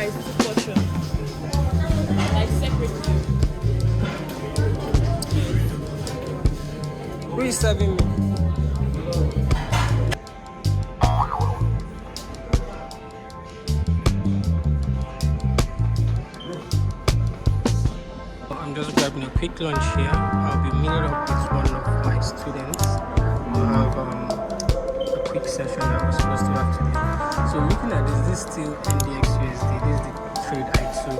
guys two portion, like separately. Who is serving me? I'm just grabbing a quick lunch here. I'll be meeting up with one of my students to have a quick session that I was supposed to have today. So looking at this is still NDX USD. This is the trade I took,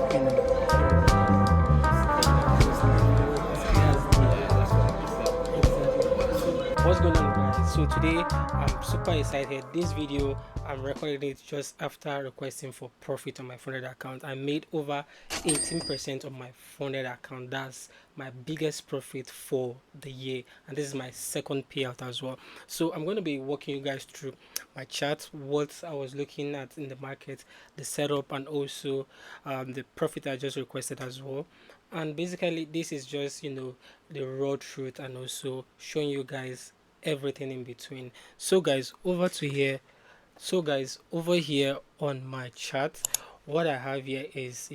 What's going on, guys? So today I'm super excited. This video I'm recording it just after requesting for profit on my funded account. I made over 18% of my funded account. That's my biggest profit for the year, and this is my second payout as well. So I'm going to be walking you guys through my chart, what I was looking at in the market, the setup, and also the profit I just requested as well. And basically this is just the raw truth, and also showing you guys everything in between. So guys, over here on my chart, what I have here is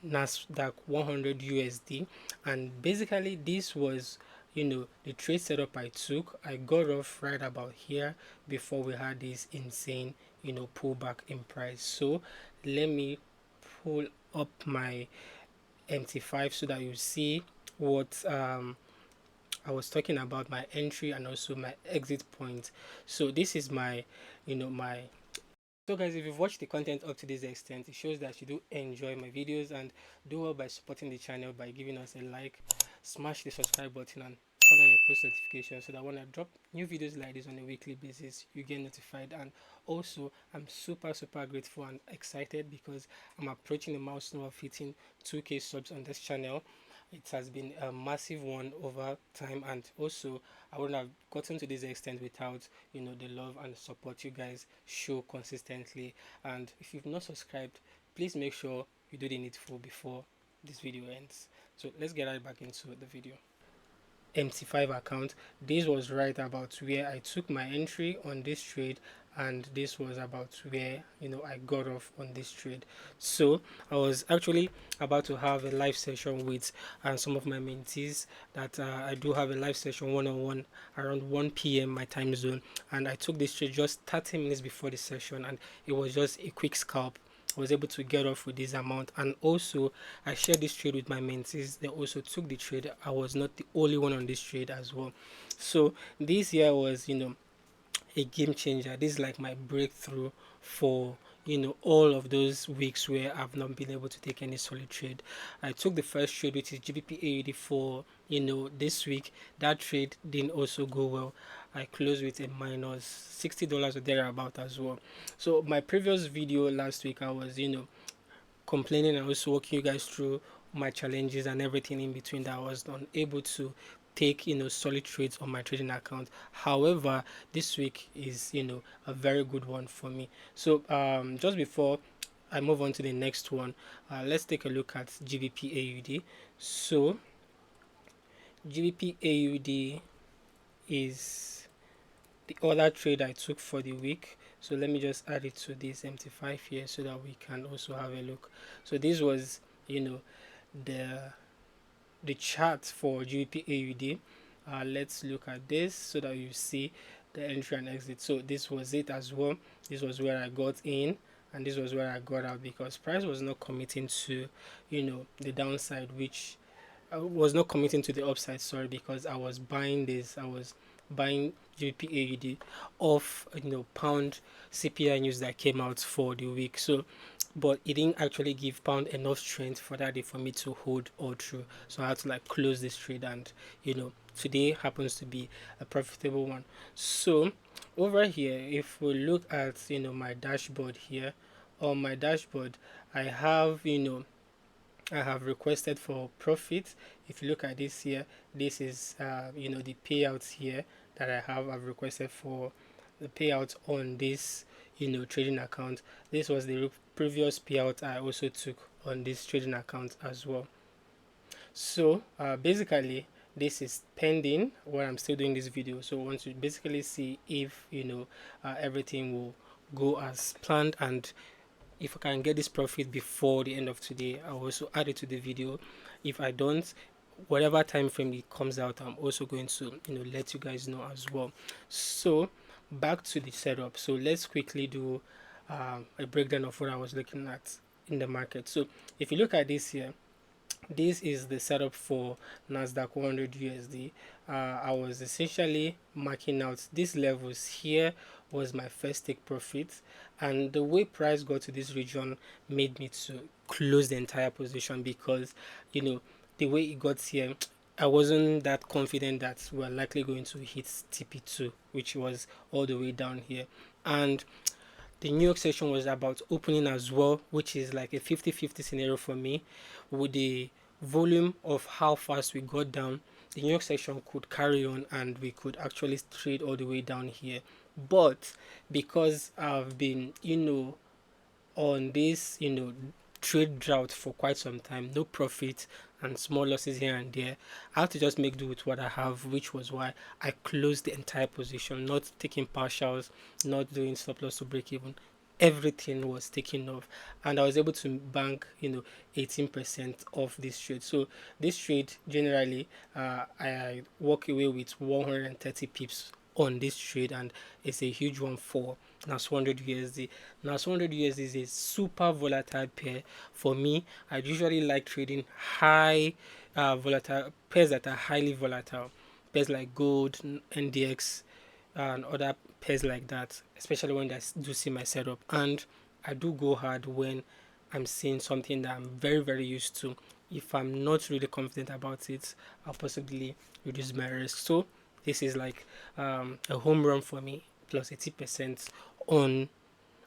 NASDAQ 100 USD, and basically this was the trade setup I took. I got off right about here before we had this insane pullback in price. So let me pull up my MT5 so that you see what I was talking about, my entry and also my exit point. So this is my my so guys, if you've watched the content up to this extent, it shows that you do enjoy my videos, and do well by supporting the channel by giving us a like, smash the subscribe button, and turn on your post notifications so that when I drop new videos like this on a weekly basis, you get notified. And also I'm super grateful and excited because I'm approaching the milestone of hitting 2k subs on this channel. It has been a massive one over time, and also I wouldn't have gotten to this extent without the love and support you guys show consistently. And if you've not subscribed, please make sure you do the needful before this video ends. So let's get right back into the video. MT5 account, this was right about where I took my entry on this trade, and this was about where I got off on this trade. So I was actually about to have a live session with some of my mentees. That I do have a live session one-on-one around 1 p.m. my time zone, and I took this trade just 30 minutes before the session, and it was just a quick scalp. I was able to get off with this amount, and also I shared this trade with my mentees. They also took the trade. I was not the only one on this trade as well. So this year was a game changer. This is like my breakthrough for all of those weeks where I've not been able to take any solid trade. I took the first trade, which is GBP AUD, for this week. That trade didn't also go well. I closed with a minus $60 or thereabout as well. So my previous video last week, I was complaining and also walking you guys through my challenges and everything in between, that I was unable to take solid trades on my trading account. However, this week is a very good one for me. So just before I move on to the next one, let's take a look at GBP AUD. So GBP AUD is the other trade I took for the week. So let me just add it to this MT5 here so that we can also have a look. So this was the chart for GBP AUD. Let's look at this so that you see the entry and exit. So this was it as well. This was where I got in, and this was where I got out, because price was not committing to the downside, which I was not committing to the upside, sorry, because I was buying this. I was buying GBP AUD off pound CPI news that came out for the week. So but it didn't actually give pound enough strength for that day for me to hold all through. So I had to like close this trade, and today happens to be a profitable one. So over here, if we look at my dashboard here, on my dashboard I have I have requested for profit. If you look at this here, this is the payouts here that I've requested for the payout on this trading account. This was the previous payout I also took on this trading account as well. So basically this is pending while I'm still doing this video. So I want to basically see if everything will go as planned, and if I can get this profit before the end of today, I'll also add it to the video. If I don't, whatever time frame it comes out, I'm also going to let you guys know as well. So back to the setup. So let's quickly do a breakdown of what I was looking at in the market. So if you look at this here, this is the setup for NASDAQ 100 USD. I was essentially marking out these levels here was my first take profit, and the way price got to this region made me to close the entire position, because the way it got here, I wasn't that confident that we're likely going to hit TP2, which was all the way down here. And the New York session was about opening as well, which is like a 50-50 scenario for me. With the volume of how fast we got down, the New York session could carry on and we could actually trade all the way down here. But because I've been on this trade drought for quite some time, no profit and small losses here and there, I have to just make do with what I have, which was why I closed the entire position, not taking partials, not doing stop loss to break even. Everything was taken off, and I was able to bank 18% of this trade. So this trade generally, I walk away with 130 pips on this trade, and it's a huge one for NAS100 USD. NAS100 USD is a super volatile pair. For me, I usually like trading high volatile pairs that are highly volatile, pairs like gold, NDX, and other pairs like that, especially when I do see my setup. And I do go hard when I'm seeing something that I'm very used to. If I'm not really confident about it, I'll possibly reduce my risk. So this is like a home run for me, plus 80% on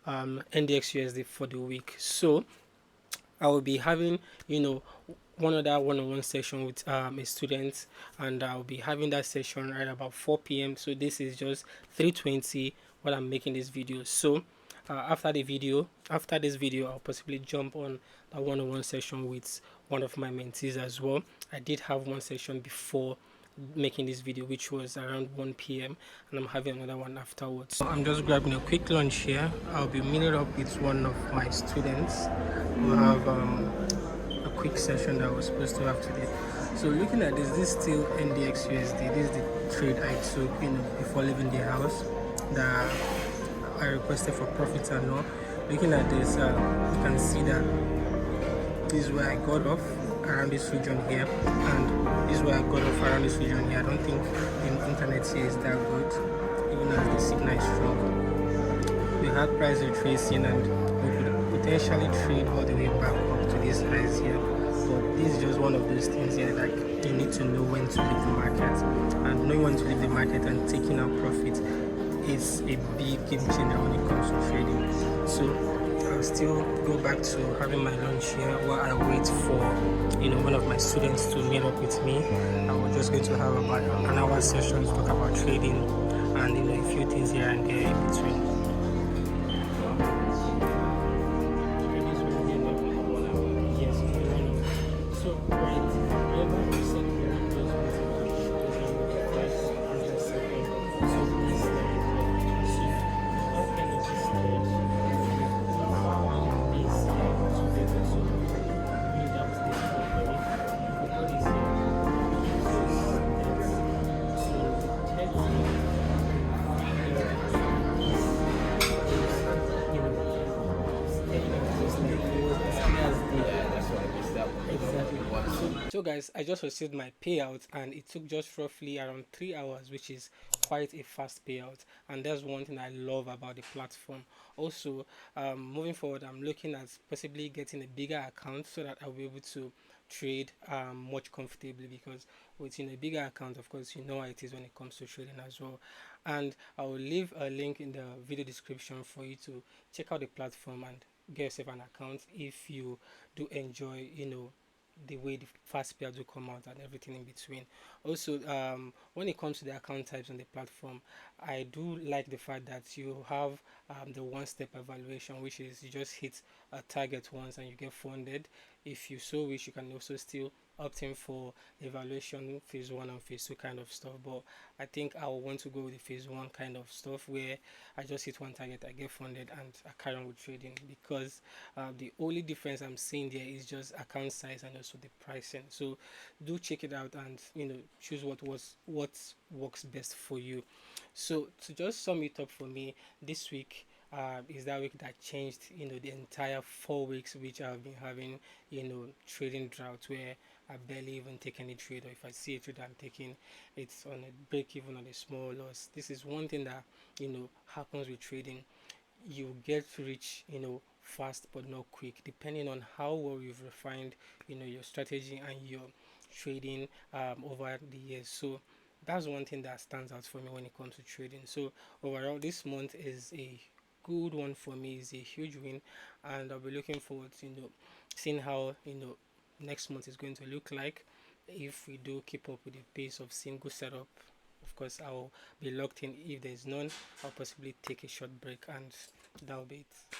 NDX USD for the week. So I will be having one other one-on-one session with a student, and I'll be having that session right about 4 p.m. So this is just 3:20 while I'm making this video. So after this video, I'll possibly jump on a one-on-one session with one of my mentees as well. I did have one session before making this video, which was around 1 p.m, and I'm having another one afterwards. So I'm just grabbing a quick lunch here. I'll be meeting up with one of my students. We'll have a quick session that I was supposed to have today. So looking at this is still NDX USD. This is the trade I took before leaving the house that I requested for profits and all. Looking at this, you can see that this is where I got off around this region here, and this is where I got off around this region here. I don't think the internet here is that good, even as the signal is strong. We had price retracing, and we could potentially trade all the way back up to these highs here. But this is just one of those things here, like you need to know when to leave the market, and knowing when to leave the market and taking out profit is a big game changer when it comes to trading. So I'll still go back to having my lunch here while I wait for one of my students to meet up with me. And we're just going to have about an hour session to talk about trading and a few things here and there in between. So guys, I just received my payout, and it took just roughly around 3 hours, which is quite a fast payout, and that's one thing I love about the platform. Also, moving forward, I'm looking at possibly getting a bigger account so that I'll be able to trade much comfortably, because within a bigger account, of course, you know how it is when it comes to trading as well. And I will leave a link in the video description for you to check out the platform and get yourself an account if you do enjoy the way the fast payouts will come out and everything in between. Also, when it comes to the account types on the platform, I do like the fact that you have the one-step evaluation, which is you just hit a target once and you get funded. If you so wish, you can also still opting for evaluation phase one and phase two kind of stuff, but I think I will want to go with the phase one kind of stuff where I just hit one target, I get funded, and I carry on with trading, because the only difference I'm seeing there is just account size and also the pricing. So do check it out and choose what works best for you. So to just sum it up for me, this week is that week that changed the entire 4 weeks which I've been having trading drought, where I barely even take any trade, or if I see a trade I'm taking, it's on a break even, on a small loss. This is one thing that happens with trading. You get rich fast but not quick, depending on how well you've refined your strategy and your trading over the years. So that's one thing that stands out for me when it comes to trading. So overall, this month is a good one for me, is a huge win, and I'll be looking forward to seeing how next month is going to look like. If we do keep up with the pace of single setup, of course I'll be locked in. If there's none, I'll possibly take a short break, and that'll be it.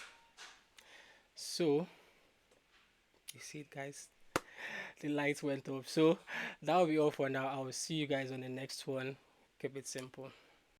So you see it, guys, the lights went off. So that'll be all for now. I will see you guys on the next one. Keep it simple.